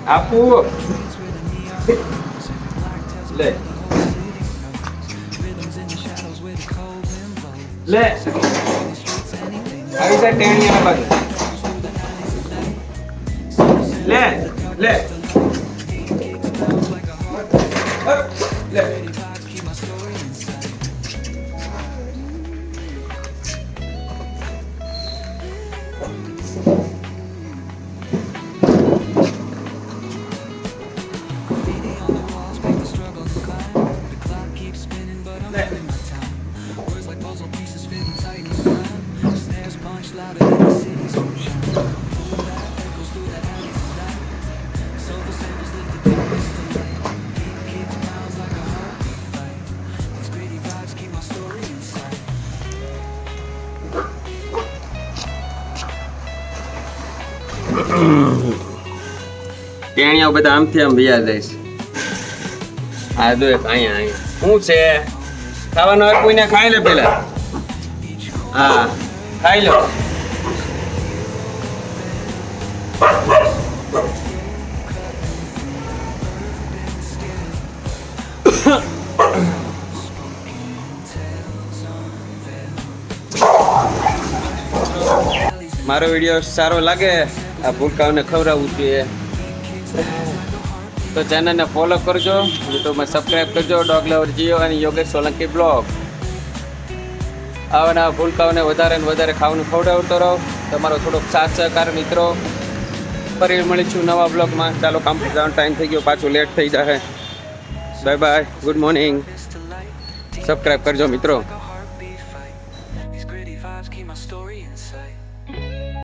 આપું લે લે આવી જા ટેણીયા બાજુ લે લે લે ટેણિયા બધા આમથી આમ બીજા જઈશ આ દો એક અહીંયા શું છે ખાવાનું હોય કોઈને ખાઈ લે પેલા હા ખાઈ લો મારો વિડીયો સારો લાગે આ ભૂલકાઓને ખવડાવવું જોઈએ તો ચેનલને ફોલો કરજો યુટ્યુબમાં સબસ્ક્રાઈબ કરજો ડોગ લવર જીઓ અને યોગેશ સોલંકી બ્લોગ આવા ભૂલકાઓને વધારે ને વધારે ખાવાનું ખવડાવતો રહો તમારો થોડોક સાથ સહકાર મિત્રો ફરી મળીશું નવા બ્લોગમાં ચાલો કમ્પ્લીટ જવાનો ટાઈમ થઈ ગયો પાછું લેટ થઈ જશે bye bye good morning subscribe કરજો મિત્રો